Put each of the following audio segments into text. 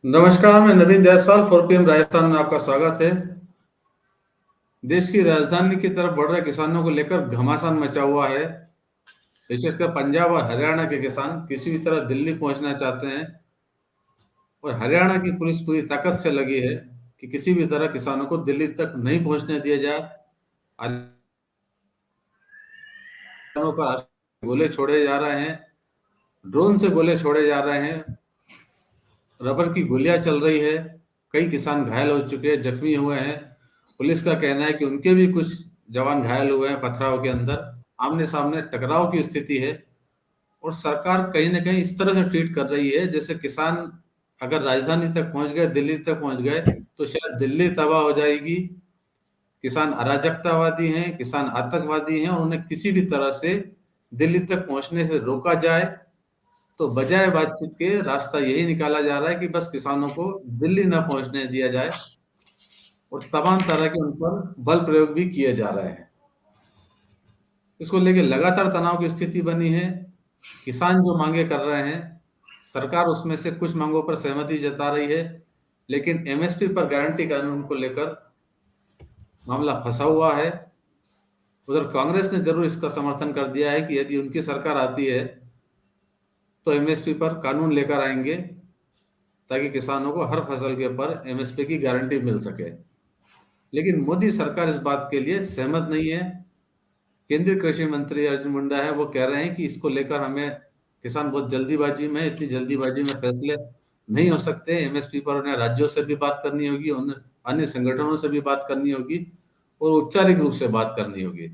नमस्कार, मैं नवीन जायसवाल 4 PM राजस्थान में आपका स्वागत है। देश की राजधानी की तरफ बढ़ रहे किसानों को लेकर घमासान मचा हुआ है। विशेषकर पंजाब और हरियाणा के किसान किसी भी तरह दिल्ली पहुंचना चाहते हैं और हरियाणा की पुलिस पूरी ताकत से लगी है कि किसी भी तरह किसानों को दिल्ली तक नहीं पहुंचने दिया जाए। किसानों पर गोले छोड़े जा रहे हैं, ड्रोन से गोले छोड़े जा रहे हैं, रबर की गोलियां चल रही है। कई किसान घायल हो चुके हैं, जख्मी हुए हैं। पुलिस का कहना है कि उनके भी कुछ जवान घायल हुए हैं पथराव के अंदर। आमने सामने टकराव की स्थिति है और सरकार कहीं ना कहीं इस तरह से ट्रीट कर रही है जैसे किसान अगर राजधानी तक पहुंच गए, दिल्ली तक पहुंच गए तो शायद दिल्ली तबाह हो जाएगी। किसान अराजकतावादी हैं, किसान आतंकवादी हैं और उन्हें किसी भी तरह से दिल्ली तक पहुंचने से रोका जाए। तो बजाय बातचीत के रास्ता यही निकाला जा रहा है कि बस किसानों को दिल्ली न पहुंचने दिया जाए और तमाम तरह के उन पर बल प्रयोग भी किए जा रहे हैं। इसको लेके लगातार तनाव की स्थिति बनी है। किसान जो मांगे कर रहे हैं, सरकार उसमें से कुछ मांगों पर सहमति जता रही है, लेकिन एमएसपी पर गारंटी कानून को लेकर मामला फंसा हुआ है। उधर कांग्रेस ने जरूर इसका समर्थन कर दिया है कि यदि उनकी सरकार आती है तो एमएसपी पर कानून लेकर आएंगे ताकि किसानों को हर फसल के ऊपर एमएसपी की गारंटी मिल सके। लेकिन मोदी सरकार इस बात के लिए सहमत नहीं है। केंद्रीय कृषि मंत्री अर्जुन मुंडा है, वो कह रहे हैं कि इसको लेकर हमें किसान बहुत जल्दीबाजी में, इतनी जल्दीबाजी में फैसले नहीं हो सकते। एमएसपी पर उन्हें राज्यों से भी बात करनी होगी, उन अन्य संगठनों से भी बात करनी होगी और औपचारिक रूप से बात करनी होगी।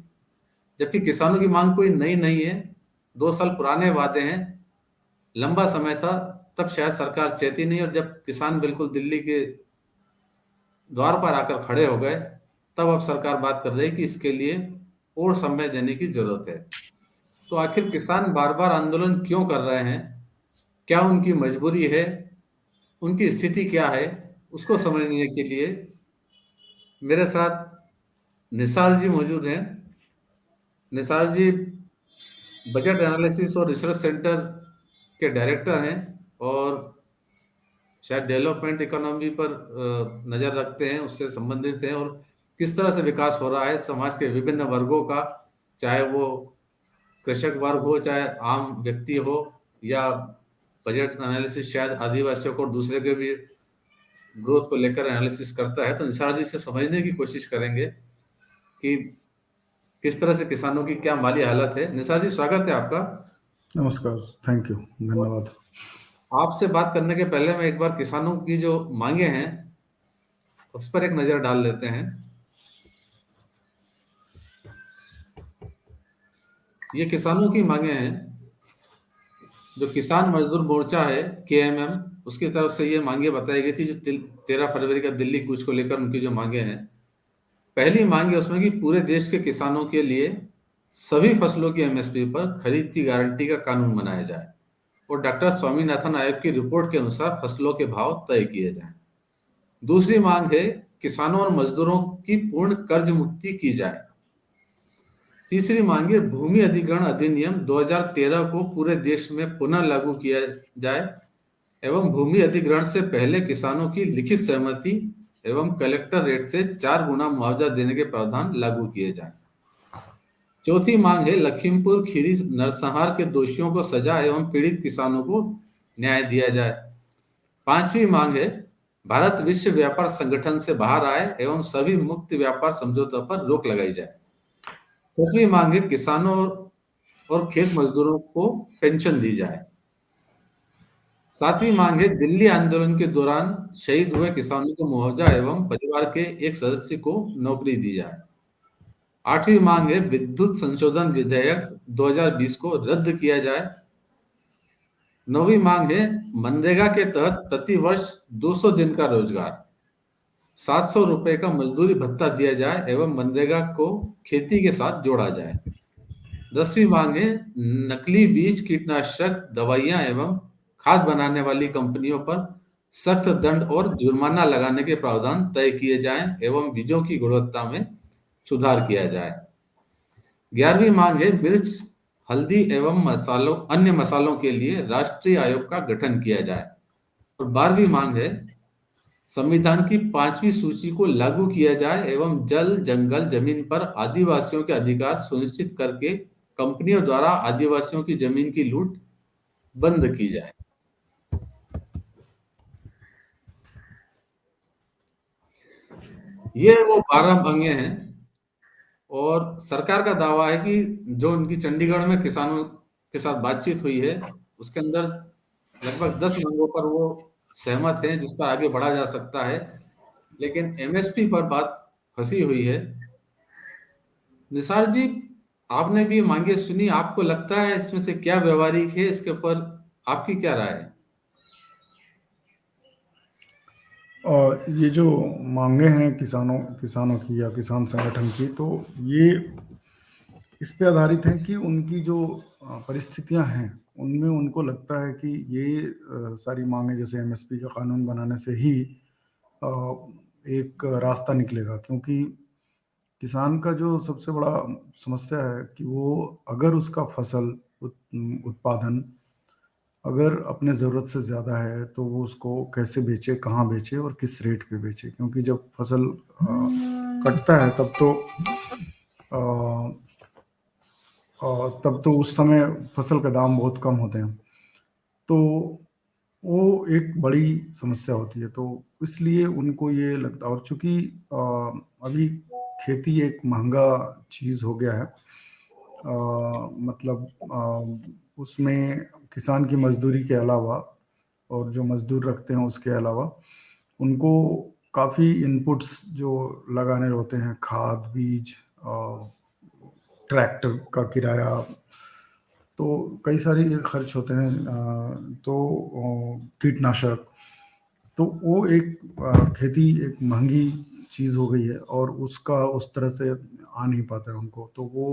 जबकि किसानों की मांग कोई नई नहीं है, 2 साल पुराने वादे हैं, लंबा समय था, तब शायद सरकार चेती नहीं और जब किसान बिल्कुल दिल्ली के द्वार पर आकर खड़े हो गए तब अब सरकार बात कर रही है कि इसके लिए और समय देने की जरूरत है। तो आखिर किसान बार बार आंदोलन क्यों कर रहे हैं? क्या उनकी मजबूरी है? उनकी स्थिति क्या है? उसको समझने के लिए मेरे साथ निसार जी मौजूद हैं। निसार जी बजट एनालिसिस और रिसर्च सेंटर के डायरेक्टर हैं और शायद डेवलपमेंट इकोनॉमी पर नजर रखते हैं, उससे संबंधित हैं और किस तरह से विकास हो रहा है समाज के विभिन्न वर्गों का, चाहे वो कृषक वर्ग हो, चाहे आम व्यक्ति हो, या बजट एनालिसिस शायद आदिवासियों को और दूसरे के भी ग्रोथ को लेकर एनालिसिस करता है। तो निसार जी से समझने की कोशिश करेंगे कि किस तरह से किसानों की क्या माली हालत है। निसार जी, स्वागत है आपका। नमस्कार। Thank you. और धन्यवाद। आपसे बात करने के पहले मैं एक बार किसानों की जो मांगे हैं उस पर एक नजर डाल लेते हैं। ये किसानों की मांगे हैं। जो किसान मजदूर मोर्चा है, केएमएम, उसकी तरफ से ये मांगे बताई गई थी जो 13 फरवरी का दिल्ली कूच को लेकर उनकी जो मांगे हैं। पहली मांग है उसमें कि पूरे देश के किसानों के लिए सभी फसलों की एमएसपी पर खरीद की गारंटी का कानून बनाया जाए और डॉक्टर स्वामीनाथन आयोग की रिपोर्ट के अनुसार फसलों के भाव तय किए जाएं। दूसरी मांग है किसानों और मजदूरों की पूर्ण कर्ज मुक्ति की जाए। तीसरी मांग है भूमि अधिग्रहण अधिनियम 2013 को पूरे देश में पुनः लागू किया जाए एवं भूमि अधिग्रहण से पहले किसानों की लिखित सहमति एवं कलेक्टर रेट से 4 गुना मुआवजा देने के प्रावधान लागू किए जाएं। चौथी मांग है लखीमपुर खीरी नरसंहार के दोषियों को सजा एवं पीड़ित किसानों को न्याय दिया जाए। पांचवी मांग है भारत विश्व व्यापार संगठन से बाहर आए एवं सभी मुक्त व्यापार समझौतों पर रोक लगाई जाए। छठवीं मांग है किसानों और खेत मजदूरों को पेंशन दी जाए। सातवीं मांग है दिल्ली आंदोलन के दौरान शहीद हुए किसानों को मुआवजा एवं परिवार के एक सदस्य को नौकरी दी जाए। आठवीं मांग है विद्युत संशोधन विधेयक 2020 को रद्द किया जाए। नौवीं मांग है मनरेगा के तहत प्रति वर्ष 200 दिन का रोजगार, 700 रुपए का मजदूरी भत्ता दिया जाए एवं मनरेगा को खेती के साथ जोड़ा जाए। 10वीं मांग है नकली बीज, कीटनाशक दवाइयां एवं खाद बनाने वाली कंपनियों पर सख्त दंड और जुर्माना लगाने के प्रावधान तय किए जाएं एवं बीजों की गुणवत्ता में सुधार किया जाए। 11वीं मांग है मिर्च, हल्दी एवं अन्य मसालों के लिए राष्ट्रीय आयोग का गठन किया जाए। और 12वीं मांग है, संविधान की 5वीं सूची को लागू किया जाए एवं जल, जंगल, जमीन पर आदिवासियों के अधिकार सुनिश्चित करके कंपनियों द्वारा आदिवासियों की जमीन की लूट बंद की जाए। ये वो 12 मांगे हैं। और सरकार का दावा है कि जो उनकी चंडीगढ़ में किसानों के साथ बातचीत हुई है, उसके अंदर लगभग 10 मांगों पर वो सहमत हैं, जिस पर आगे बढ़ा जा सकता है। लेकिन एमएसपी पर बात फंसी हुई है। निसार जी, आपने भी ये मांगे सुनी, आपको लगता है इसमें से क्या व्यवहारिक है? इसके ऊपर आपकी क्या राय है? और ये जो मांगे हैं किसानों किसानों की या किसान संगठन की, तो ये इस पे आधारित है कि उनकी जो परिस्थितियां हैं, उनमें उनको लगता है कि ये सारी मांगे, जैसे एमएसपी का कानून बनाने से ही अ, एक रास्ता निकलेगा। क्योंकि किसान का जो सबसे बड़ा समस्या है कि वो अगर उसका फसल उत्पादन अगर अपने ज़रूरत से ज़्यादा है, तो वो उसको कैसे बेचे, कहाँ बेचे और किस रेट पे बेचे। क्योंकि जब फसल कटता है अ, तब तो उस समय फसल का दाम बहुत कम होते हैं, तो वो एक बड़ी समस्या होती है। तो इसलिए उनको ये लगता, और चूंकि अभी खेती एक महंगा चीज़ हो गया है, मतलब उसमें किसान की मजदूरी के अलावा और जो मजदूर रखते हैं उसके अलावा उनको काफ़ी इनपुट्स जो लगाने होते हैं, खाद, बीज, ट्रैक्टर का किराया, तो कई सारे खर्च होते हैं। तो कीटनाशक, तो वो एक खेती एक महंगी चीज़ हो गई है और उसका उस तरह से आ नहीं पाता है उनको, तो वो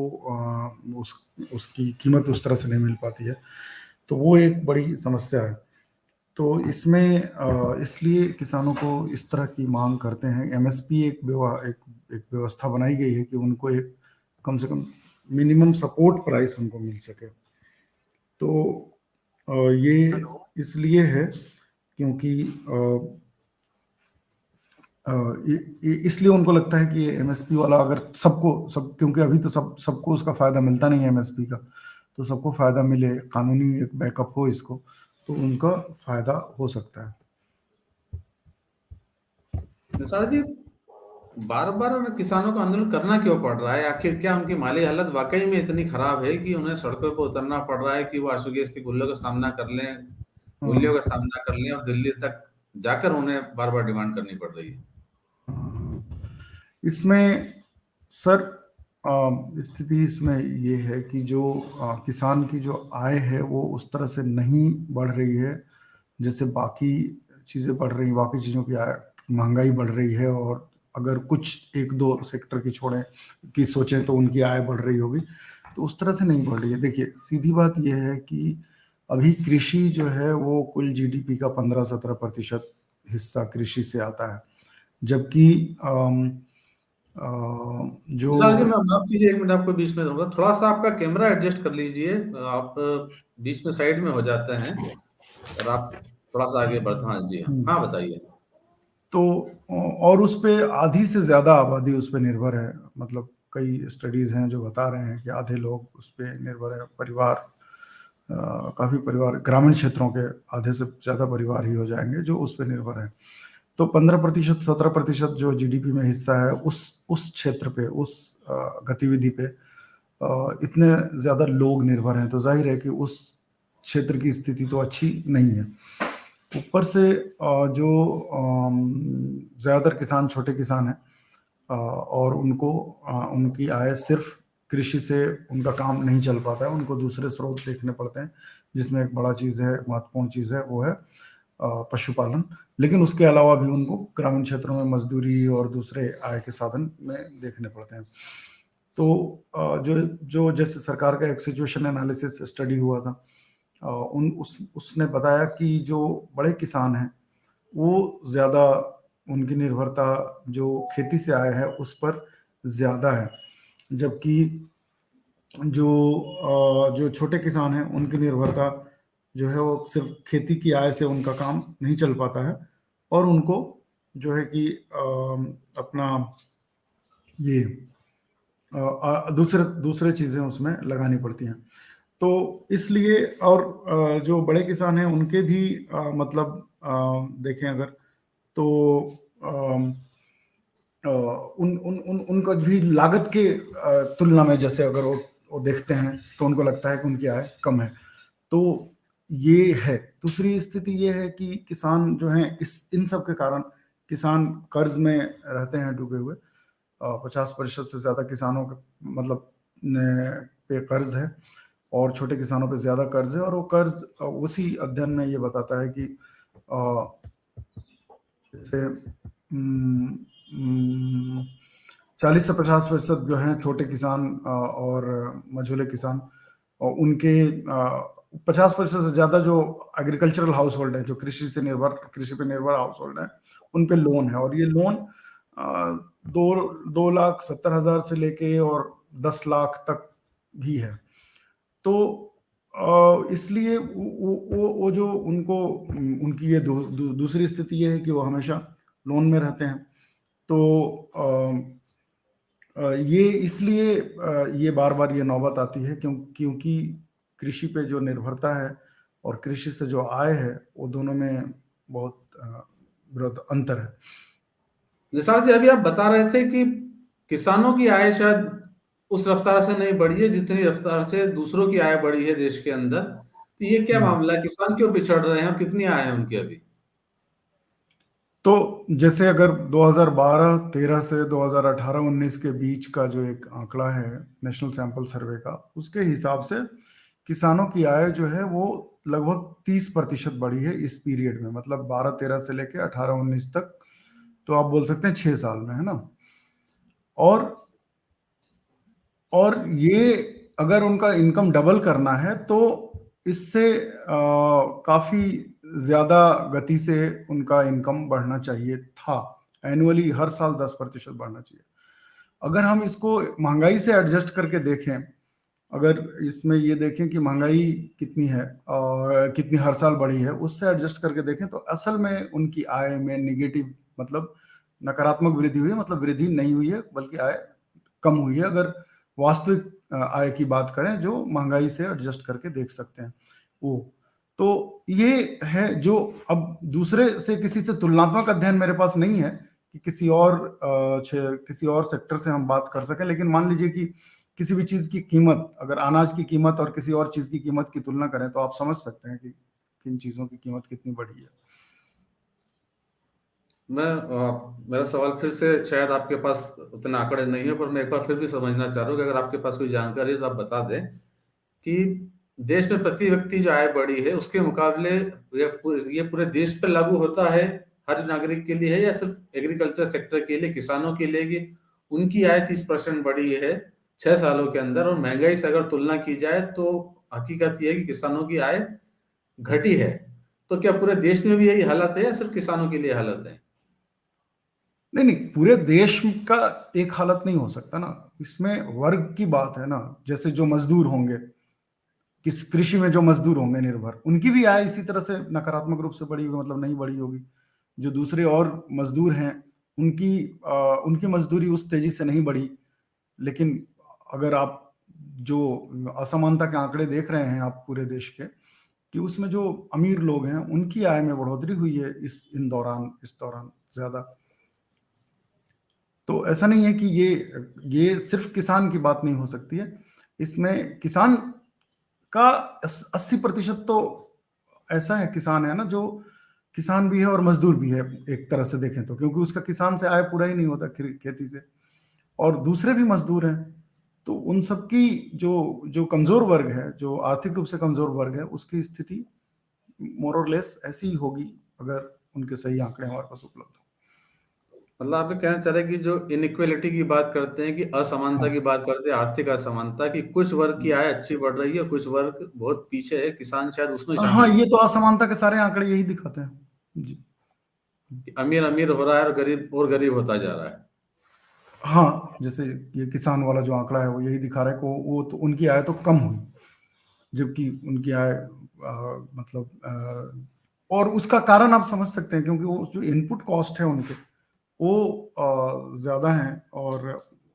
उसकी कीमत उस तरह से नहीं मिल पाती है, तो वो एक बड़ी समस्या है। तो इसमें इसलिए किसानों को इस तरह की मांग करते हैं। एमएसपी एक व्यवस्था बनाई गई है कि उनको एक कम से कम मिनिमम सपोर्ट प्राइस उनको मिल सके। तो ये इसलिए है क्योंकि इसलिए उनको लगता है कि एमएसपी वाला अगर सब, क्योंकि अभी तो सबको उसका फायदा मिलता नहीं है एमएसपी का, तो सबको फायदा मिले, कानूनी एक बैकअप हो इसको, तो उनका फायदा हो सकता है। निसार जी, बार बार उन्हें किसानों को आंदोलन करना क्यों पड़ रहा है? आखिर क्या उनकी माली हालत वाकई में इतनी खराब है कि उन्हें सड़कों पर उतरना पड़ रहा है कि वो आंसू गैस के गोलियों का सामना कर लें, हाँ, गोलियों का सामना कर लें और दिल्ली तक जाकर उन्हें बार बार डिमांड करनी पड़ रही है? इसमें सर स्थिति इसमें ये है कि जो किसान की जो आय है वो उस तरह से नहीं बढ़ रही है जैसे बाकी चीज़ें बढ़ रही, बाकी चीज़ों की आय की महंगाई बढ़ रही है। और अगर कुछ एक दो सेक्टर की छोड़ें की सोचें तो उनकी आय बढ़ रही होगी, तो उस तरह से नहीं बढ़ रही है। देखिए, सीधी बात यह है कि अभी कृषि जो है वो कुल जीडीपी का 15-17% हिस्सा कृषि से आता है, जबकि जो निसार जी, मैं माफ कीजिए, एक मिनट आपको बीच में दूंगा। थोड़ा सा आपका कैमरा एडजस्ट कर लीजिए। आप बीच में साइड में हो जाते हैं और आप थोड़ा सा आगे बढ़ते। हाँ जी, हाँ हाँ, बताइए। तो और उस पे आधी से ज़्यादा आबादी उस पे निर्भर है। मतलब कई स्टडीज़ हैं जो बता रहे हैं कि आधे लोग उस पे निर्भर है। परिवार, काफ़ी परिवार ग्रामीण क्षेत्रों के आधे से ज़्यादा परिवार ही हो जाएंगे जो उस पे निर्भर है। तो 15%, 17% जो जीडीपी में हिस्सा है उस क्षेत्र पे, उस गतिविधि पे इतने ज़्यादा लोग निर्भर हैं, तो जाहिर है कि उस क्षेत्र की स्थिति तो अच्छी नहीं है। ऊपर से जो ज़्यादातर किसान छोटे किसान हैं, और उनको उनकी आय सिर्फ कृषि से उनका काम नहीं चल पाता है, उनको दूसरे स्रोत देखने पड़ते हैं, जिसमें एक बड़ा चीज़ है, महत्वपूर्ण चीज़ है, वो है पशुपालन। लेकिन उसके अलावा भी उनको ग्रामीण क्षेत्रों में मजदूरी और दूसरे आय के साधन में देखने पड़ते हैं। तो जो जो जैसे सरकार का एक सिचुएशन एनालिसिस स्टडी हुआ था, उसने बताया कि जो बड़े किसान हैं वो ज़्यादा, उनकी निर्भरता जो खेती से आय है उस पर ज़्यादा है, जबकि जो जो छोटे किसान हैं उनकी निर्भरता जो है वो सिर्फ खेती की आय से उनका काम नहीं चल पाता है, और उनको जो है कि अपना ये दूसरे दूसरे चीज़ें उसमें लगानी पड़ती हैं। तो इसलिए, और जो बड़े किसान हैं उनके भी मतलब देखें अगर, तो अम, उन उन उन उनका भी लागत के तुलना में, जैसे अगर वो देखते हैं तो उनको लगता है कि उनकी आय कम है। तो ये है। दूसरी स्थिति ये है कि किसान जो हैं, इस इन सब के कारण किसान कर्ज में रहते हैं डूबे हुए। 50% से ज़्यादा किसानों का मतलब पे कर्ज है, और छोटे किसानों पे ज़्यादा कर्ज है। और वो कर्ज उसी अध्ययन में ये बताता है कि जैसे 40 से 50% जो हैं छोटे किसान और मझोले किसान, और उनके 50% से ज़्यादा जो एग्रीकल्चरल हाउस होल्ड है, जो कृषि पे निर्भर हाउस होल्ड है, उन पे लोन है। और ये लोन 2,70,000 से लेके और 10 लाख तक भी है। तो इसलिए वो जो उनको उनकी ये दूसरी स्थिति ये है कि वो हमेशा लोन में रहते हैं। तो ये इसलिए ये बार बार ये नौबत आती है, क्योंकि कृषि पे जो निर्भरता है और कृषि से जो आय है, वो दोनों में बहुत बृहद अंतर है। निसार जी, अभी आप बता रहे थे कि किसानों की आय शायद उस रफ्तार से नहीं बढ़ी है जितनी रफ्तार से दूसरों की आय बढ़ी है देश के अंदर। तो ये क्या हम्म। मामला है, किसान क्यों पिछड़ रहे हैं और कितनी आय है उनकी अभी? तो जैसे अगर 2012-13 से 2018-19 के बीच का जो एक आंकड़ा है नेशनल सैंपल सर्वे का, उसके हिसाब से किसानों की आय जो है वो लगभग 30% बढ़ी है इस पीरियड में, मतलब 12-13 से लेके 18-19 तक। तो आप बोल सकते हैं 6 साल में, है ना। और ये अगर उनका इनकम डबल करना है तो इससे काफी ज्यादा गति से उनका इनकम बढ़ना चाहिए था। एनुअली हर साल 10% बढ़ना चाहिए। अगर हम इसको महंगाई से एडजस्ट करके देखें, अगर इसमें ये देखें कि महंगाई कितनी है और कितनी हर साल बढ़ी है, उससे एडजस्ट करके देखें तो असल में उनकी आय में निगेटिव, मतलब नकारात्मक वृद्धि हुई है। मतलब वृद्धि नहीं हुई है, बल्कि आय कम हुई है, अगर वास्तविक आय की बात करें जो महंगाई से एडजस्ट करके देख सकते हैं वो। तो ये है जो, अब दूसरे से किसी से तुलनात्मक अध्ययन मेरे पास नहीं है कि किसी और सेक्टर से हम बात कर सकें, लेकिन मान लीजिए कि किसी भी चीज की कीमत, अगर अनाज की कीमत और किसी और चीज की कीमत की तुलना करें, तो आप समझ सकते हैं कि किन चीजों की कीमत कितनी बढ़ी है। मेरा सवाल फिर से, शायद आपके पास उतने आंकड़े नहीं है, पर मैं एक बार फिर भी समझना चाह रहा हूँ कि अगर आपके पास कोई जानकारी है तो आप बता दें कि देश में प्रति व्यक्ति जो आय बढ़ी है उसके मुकाबले ये पूरे देश पर लागू होता है, हर नागरिक के लिए है, या सिर्फ एग्रीकल्चर सेक्टर के लिए, किसानों के लिए, कि उनकी आय 30% बढ़ी है 6 सालों के अंदर, और महंगाई से अगर तुलना की जाए तो हकीकत यह है कि किसानों की आय घटी है। तो क्या पूरे देश में भी यही हालत है या सिर्फ किसानों के लिए हालत है? नहीं नहीं, पूरे देश का एक हालत नहीं हो सकता ना। इसमें वर्ग की बात है ना। जैसे जो मजदूर होंगे, किस कृषि में जो मजदूर होंगे निर्भर, उनकी भी आय इसी तरह से नकारात्मक रूप से बढ़ी होगी, मतलब नहीं बढ़ी होगी। जो दूसरे और मजदूर हैं, उनकी उनकी मजदूरी उस तेजी से नहीं बढ़ी। लेकिन अगर आप जो असमानता के आंकड़े देख रहे हैं आप पूरे देश के, कि उसमें जो अमीर लोग हैं उनकी आय में बढ़ोतरी हुई है इस दौरान ज्यादा। तो ऐसा नहीं है कि ये सिर्फ किसान की बात नहीं हो सकती है। इसमें किसान का 80% तो ऐसा है, किसान है ना, जो किसान भी है और मजदूर भी है एक तरह से देखें तो, क्योंकि उसका किसान से आय पूरा ही नहीं होता खेती से। और दूसरे भी मजदूर हैं। तो उन सबकी जो जो कमजोर वर्ग है, जो आर्थिक रूप से कमजोर वर्ग है, उसकी स्थिति मोर और लेस ऐसी ही होगी, अगर उनके सही आंकड़े हमारे पास उपलब्ध मतलब आप ये कहना चाह रहे हैं कि जो इनइक्वालिटी की बात करते हैं, कि हो। असमानता की बात करते हैं, आर्थिक असमानता, कि कुछ वर्ग की आय अच्छी बढ़ रही है, कुछ वर्ग बहुत पीछे है, किसान शायद उसमें हाँ हाँ, शामिल है। ये तो असमानता के सारे आंकड़े यही दिखाते हैं जी। कि अमीर अमीर हो रहा है और गरीब होता जा रहा है। हाँ, जैसे ये किसान वाला जो आंकड़ा है वो यही दिखा रहा है कि वो तो उनकी आय तो कम हुई, जबकि उनकी आय मतलब और उसका कारण आप समझ सकते हैं, क्योंकि वो जो इनपुट कॉस्ट है उनके वो ज़्यादा हैं, और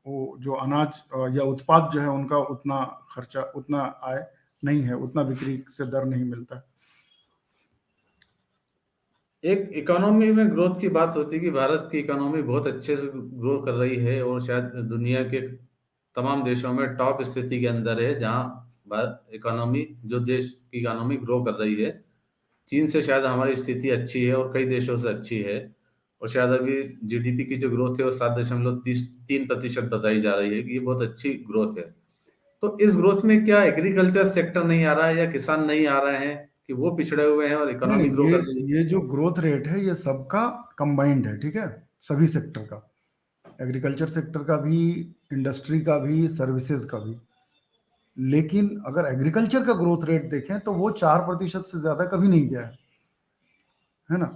वो जो अनाज या उत्पाद जो है उनका उतना खर्चा, उतना आय नहीं है, उतना बिक्री से दर नहीं मिलता है। एक इकोनॉमी में ग्रोथ की बात होती है कि भारत की इकोनॉमी बहुत अच्छे से ग्रो कर रही है और शायद दुनिया के तमाम देशों में टॉप स्थिति के अंदर है, जहां भारत इकोनॉमी, जो देश की इकोनॉमी ग्रो कर रही है। चीन से शायद हमारी स्थिति अच्छी है और कई देशों से अच्छी है, और शायद अभी जीडीपी की जो ग्रोथ है वो 7.3% बताई जा रही है कि ये बहुत अच्छी ग्रोथ है। तो इस ग्रोथ में क्या एग्रीकल्चर सेक्टर नहीं आ रहा है या किसान नहीं आ रहे हैं कि वो पिछड़े हुए हैं और नहीं इकोनॉमी नहीं, ग्रो ये कर रही है? ये जो ग्रोथ रेट है ये सबका कंबाइंड है, ठीक है, सभी सेक्टर का, एग्रीकल्चर सेक्टर का भी, इंडस्ट्री का भी, सर्विसेज का भी। लेकिन अगर एग्रीकल्चर का ग्रोथ रेट देखें तो वो 4% से ज्यादा कभी नहीं गया है ना।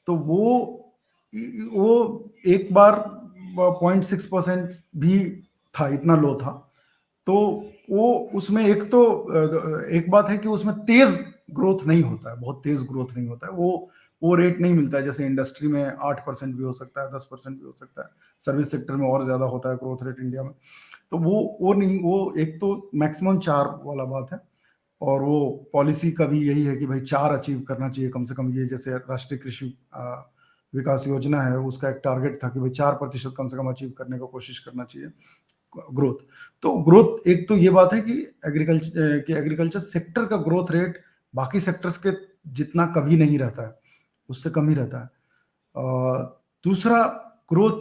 तो वो एक बार 0.6% भी था, इतना लो था। तो वो उसमें एक बात है कि उसमें तेज ग्रोथ नहीं होता है, बहुत तेज ग्रोथ नहीं होता है, वो रेट नहीं मिलता है। जैसे इंडस्ट्री में 8% भी हो सकता है, 10% भी हो सकता है, सर्विस सेक्टर में और ज्यादा होता है ग्रोथ रेट इंडिया में। तो वो नहीं, वो एक तो मैक्सिमम 4 वाला बात है, और वो पॉलिसी का भी यही है कि भाई 4 अचीव करना चाहिए कम से कम। ये जैसे राष्ट्रीय कृषि विकास योजना है, उसका एक टारगेट था कि भाई 4% कम से कम अचीव करने का कोशिश करना चाहिए ग्रोथ। तो ग्रोथ, एक तो ये बात है कि एग्रीकल्चर सेक्टर का ग्रोथ रेट बाकी सेक्टर्स के जितना कभी नहीं रहता है, उससे कम ही रहता है। दूसरा, ग्रोथ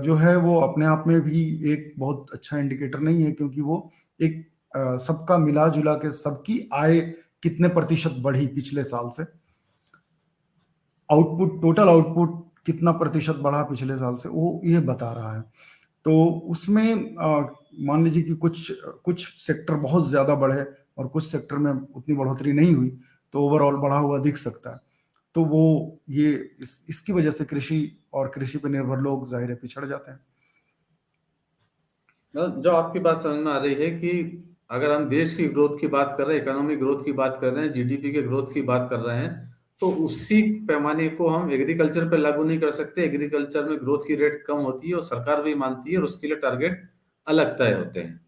जो है वो अपने आप में भी एक बहुत अच्छा इंडिकेटर नहीं है, क्योंकि वो एक सबका मिला जुला के सबकी आय कितने प्रतिशत बढ़ी पिछले साल से, आउटपुट, टोटल आउटपुट कितना प्रतिशत बढ़ा पिछले साल से, वो ये बता रहा है। तो उसमें मान लीजिए कि कुछ सेक्टर बहुत ज्यादा बढ़े और कुछ सेक्टर में उतनी बढ़ोतरी नहीं हुई, तो ओवरऑल बढ़ा हुआ दिख सकता है। तो वो ये इसकी वजह से कृषि और कृषि पर निर्भर लोग जाहिर है पिछड़ जाते हैं। जो आपकी बात समझ में आ रही है कि अगर हम देश की ग्रोथ की बात कर रहे हैं, इकोनॉमिक ग्रोथ की बात कर रहे हैं, जीडीपी के ग्रोथ की बात कर रहे हैं, तो उसी पैमाने को हम एग्रीकल्चर पे लागू नहीं कर सकते। एग्रीकल्चर में ग्रोथ की रेट कम होती है और सरकार भी मानती है, और उसके लिए टारगेट अलग तय होते हैं।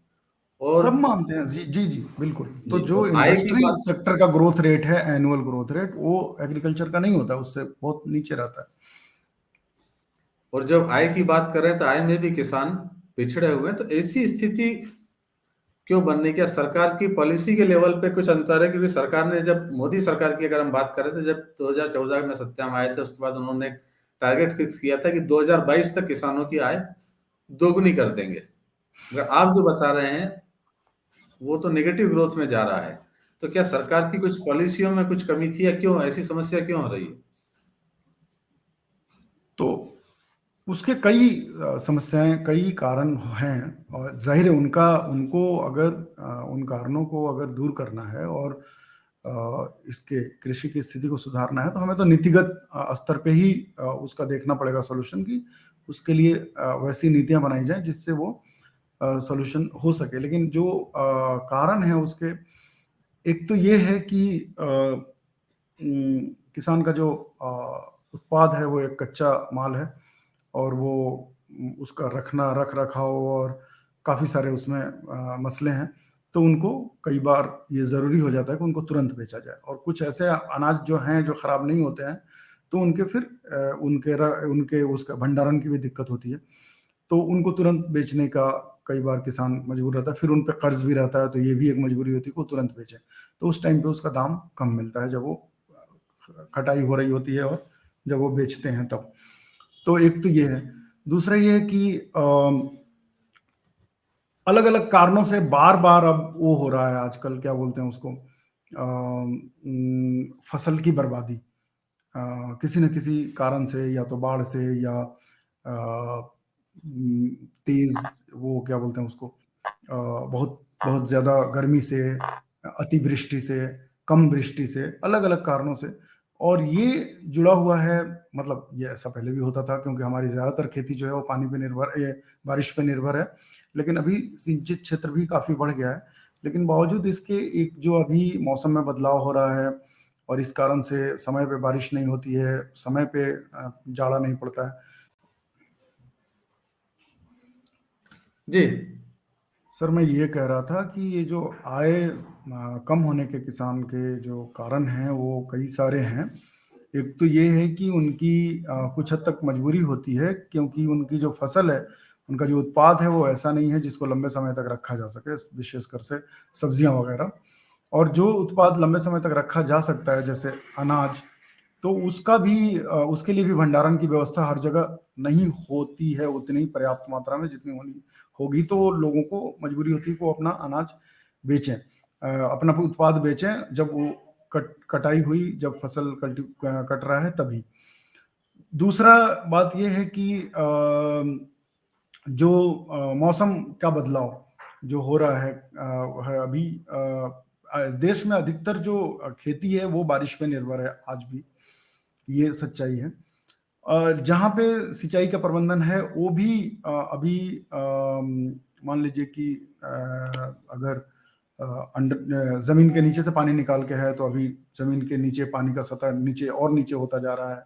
और सब मानते हैं, जी जी जी, बिल्कुल। तो जी, जो और आय की इंडस्ट्रियल बात, सेक्टर का ग्रोथ रेट है, एनुअल ग्रोथ रेट, वो एग्रीकल्चर का नहीं होता, उससे बहुत नीचे रहता है। और जब आय की बात कर रहे हैं तो आय में भी किसान पिछड़े हुए हैं। तो ऐसी स्थिति क्यों बनने, क्या सरकार की पॉलिसी के लेवल पे कुछ अंतर है? क्योंकि सरकार ने, जब मोदी सरकार की अगर हम बात करें तो जब 2014 में सत्ता में आए थे, उसके बाद उन्होंने एक टारगेट फिक्स किया था कि 2022 तक किसानों की आय दोगुनी कर देंगे। मगर आप जो बता रहे हैं वो तो नेगेटिव ग्रोथ में जा रहा है। तो क्या सरकार की कुछ पॉलिसियों में कुछ कमी थी, या क्यों ऐसी समस्या क्यों हो रही है? तो उसके कई समस्याएं, कई कारण हैं, और जाहिर है उनको अगर उन कारणों को अगर दूर करना है और इसके कृषि की स्थिति को सुधारना है, तो हमें तो नीतिगत स्तर पे ही उसका देखना पड़ेगा सोल्यूशन की। उसके लिए वैसी नीतियां बनाई जाएं जिससे वो सोल्यूशन हो सके। लेकिन जो कारण है उसके, एक तो ये है कि किसान का जो उत्पाद है वो एक कच्चा माल है, और वो उसका रख रखाव और काफ़ी सारे उसमें मसले हैं। तो उनको कई बार ये ज़रूरी हो जाता है कि उनको तुरंत बेचा जाए। और कुछ ऐसे अनाज जो हैं जो ख़राब नहीं होते हैं, तो उनके फिर उनके उसका भंडारण की भी दिक्कत होती है। तो उनको तुरंत बेचने का कई बार किसान मजबूर रहता है, फिर उन पे कर्ज भी रहता है, तो ये भी एक मजबूरी होती है कि वो तुरंत बेचे। तो उस टाइम पे उसका दाम कम मिलता है, जब वो कटाई हो रही होती है और जब वो बेचते हैं तब। तो एक तो ये है। दूसरा ये है कि अलग अलग कारणों से बार बार अब वो हो रहा है आजकल, क्या बोलते हैं उसको, फसल की बर्बादी किसी न किसी कारण से, या तो बाढ़ से, या तेज, वो क्या बोलते हैं उसको, बहुत बहुत ज्यादा गर्मी से, अतिवृष्टि से, कम वृष्टि से, अलग अलग कारणों से। और ये जुड़ा हुआ है, मतलब ये ऐसा पहले भी होता था, क्योंकि हमारी ज्यादातर खेती जो है वो पानी पे निर्भर, बारिश पे निर्भर है। लेकिन अभी सिंचित क्षेत्र भी काफी बढ़ गया है। लेकिन बावजूद इसके एक जो अभी मौसम में बदलाव हो रहा है और इस कारण से समय पे बारिश नहीं होती है, समय पे जाड़ा नहीं पड़ता है। जी। सर मैं ये कह रहा था कि ये जो आय कम होने के किसान के जो कारण हैं वो कई सारे हैं। एक तो ये है कि उनकी कुछ हद तक मजबूरी होती है, क्योंकि उनकी जो फसल है, उनका जो उत्पाद है वो ऐसा नहीं है जिसको लंबे समय तक रखा जा सके, विशेषकर से सब्जियां वगैरह। और जो उत्पाद लंबे समय तक रखा जा सकता है जैसे अनाज, तो उसका भी उसके लिए भी भंडारण की व्यवस्था हर जगह नहीं होती है उतनी पर्याप्त मात्रा में जितनी होनी होगी। तो लोगों को मजबूरी होती है कि वो अपना अनाज बेचें, अपना उत्पाद बेचें जब वो कटाई हुई, जब फसल कट रहा है तभी। दूसरा बात यह है कि जो मौसम का बदलाव जो हो रहा है अभी, देश में अधिकतर जो खेती है वो बारिश पे निर्भर है आज भी, ये सच्चाई है। जहाँ पे सिंचाई का प्रबंधन है वो भी अभी मान लीजिए कि अगर जमीन के नीचे से पानी निकाल के है तो अभी जमीन के नीचे पानी का सतह नीचे और नीचे होता जा रहा है।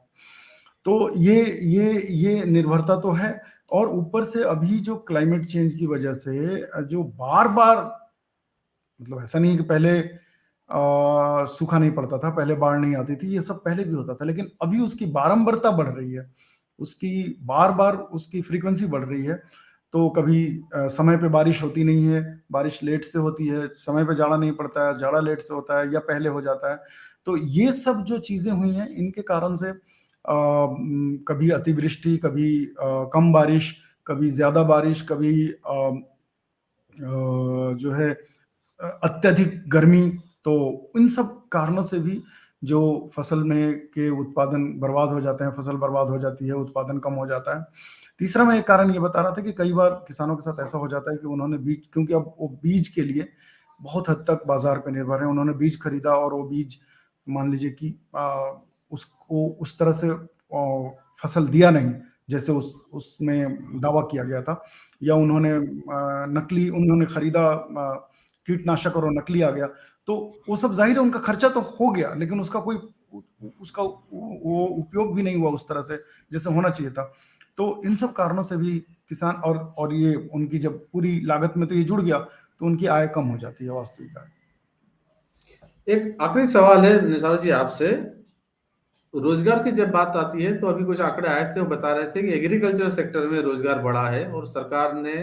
तो ये निर्भरता तो है। और ऊपर से अभी जो क्लाइमेट चेंज की वजह से जो बार बार, मतलब ऐसा नहीं है कि पहले सूखा नहीं पड़ता था, पहले बाढ़ नहीं आती थी, ये सब पहले भी होता था, लेकिन अभी उसकी बारंबारता बढ़ रही है, उसकी बार बार उसकी फ्रीक्वेंसी बढ़ रही है। तो कभी समय पे बारिश होती नहीं है, बारिश लेट से होती है, समय पे जाड़ा नहीं पड़ता है, जाड़ा लेट से होता है या पहले हो जाता है। तो ये सब जो चीजें हुई हैं इनके कारण से कभी अतिवृष्टि, कभी कम बारिश, कभी ज्यादा बारिश, कभी जो है अत्यधिक गर्मी। तो इन सब कारणों से भी जो फसल में के उत्पादन बर्बाद हो जाते हैं, फसल बर्बाद हो जाती है, उत्पादन कम हो जाता है। तीसरा मैं एक कारण ये बता रहा था कि कई बार किसानों के साथ ऐसा हो जाता है कि उन्होंने बीज, क्योंकि अब वो बीज के लिए बहुत हद तक बाजार पे निर्भर है, उन्होंने बीज खरीदा और वो बीज मान लीजिए कि उसको उस तरह से फसल दिया नहीं जैसे उसमें दावा किया गया था, या उन्होंने नकली उन्होंने खरीदा कीटनाशक और वो नकली आ गया। तो वो सब जाहिर है उनका खर्चा तो हो गया, लेकिन उसका कोई उसका वो उपयोग भी नहीं हुआ उस तरह से जैसे होना चाहिए था। तो इन सब कारणों से भी किसान और ये उनकी जब पूरी लागत में तो ये जुड़ गया तो उनकी आय कम हो जाती है, वास्तविक आय। एक आखिरी सवाल है निसार जी आपसे। रोजगार की जब बात आती है तो अभी कुछ आंकड़े आए थे, वो बता रहे थे कि एग्रीकल्चर सेक्टर में रोजगार बढ़ा है, और सरकार ने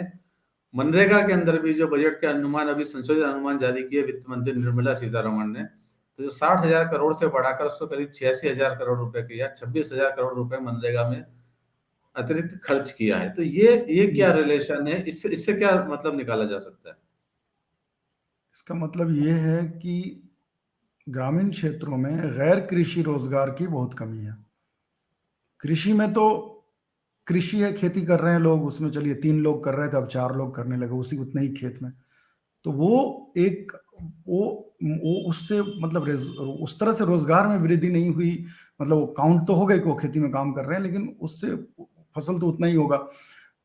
मनरेगा के अंदर भी जो बजट के अनुमान, अभी संशोधित अनुमान जारी किए वित्त मंत्री निर्मला सीतारमण ने, तो जो 60,000 करोड़ से बढ़ाकर उसको करीब 86,000 करोड़ रुपए की या 26,000 करोड़ रुपए मनरेगा में अतिरिक्त खर्च किया है। तो ये क्या रिलेशन है, इससे इससे क्या मतलब निकाला जा सकता है? इसका मतलब ये है कि ग्रामीण क्षेत्रों में गैर कृषि रोजगार की बहुत कमी है। कृषि में तो कृषि है, खेती कर रहे हैं लोग, उसमें चलिए 3 लोग कर रहे थे अब 4 लोग करने लगे उसी उतने ही खेत में। तो वो एक वो उससे मतलब उस तरह से रोजगार में वृद्धि नहीं हुई। मतलब वो काउंट तो हो गए कि वो खेती में काम कर रहे हैं, लेकिन उससे फसल तो उतना ही होगा।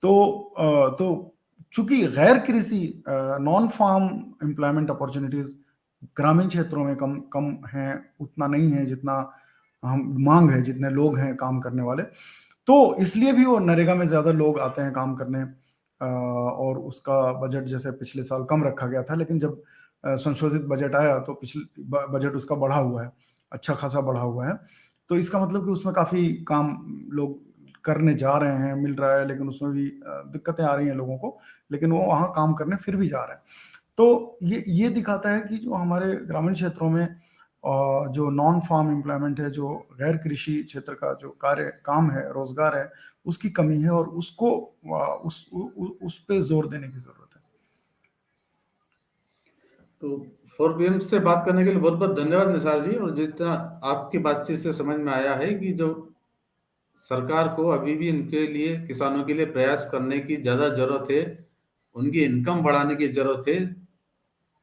तो चूंकि गैर कृषि नॉन फार्म एम्प्लॉयमेंट अपॉर्चुनिटीज ग्रामीण क्षेत्रों में कम कम हैं, उतना नहीं है जितना हम मांग है, जितने लोग हैं काम करने वाले। तो इसलिए भी वो नरेगा में ज्यादा लोग आते हैं काम करने। और उसका बजट जैसे पिछले साल कम रखा गया था, लेकिन जब संशोधित बजट आया तो पिछले बजट उसका बढ़ा हुआ है, अच्छा खासा बढ़ा हुआ है। तो इसका मतलब कि उसमें काफी काम लोग करने जा रहे हैं, मिल रहा है, लेकिन उसमें भी दिक्कतें आ रही हैं लोगों को, लेकिन वो वहाँ काम करने फिर भी जा रहे हैं। तो ये दिखाता है कि जो हमारे ग्रामीण क्षेत्रों में जो नॉन फार्म एम्प्लॉयमेंट है, जो गैर कृषि क्षेत्र का जो कार्य काम है, रोजगार है, उसकी कमी है, और उसको उस पे जोर देने की जरूरत है। तो 4PM से बात करने के लिए बहुत बहुत धन्यवाद निसार जी। और जितना आपकी बातचीत से समझ में आया है कि जो सरकार को अभी भी इनके लिए, किसानों के लिए प्रयास करने की ज्यादा जरूरत है, उनकी इनकम बढ़ाने की जरूरत है,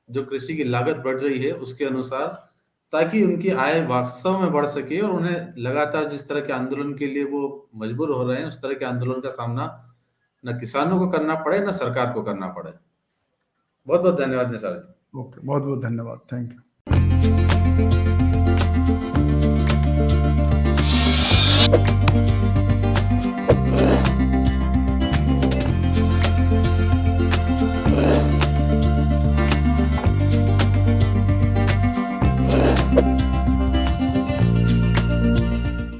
जो कृषि की लागत बढ़ रही है उसके अनुसार, ताकि उनकी आय वास्तव में बढ़ सके और उन्हें लगातार जिस तरह के आंदोलन के लिए वो मजबूर हो रहे हैं उस तरह के आंदोलन का सामना न किसानों को करना पड़े न सरकार को करना पड़े। बहुत बहुत धन्यवाद निसार जी। ओके, बहुत बहुत धन्यवाद, थैंक यू।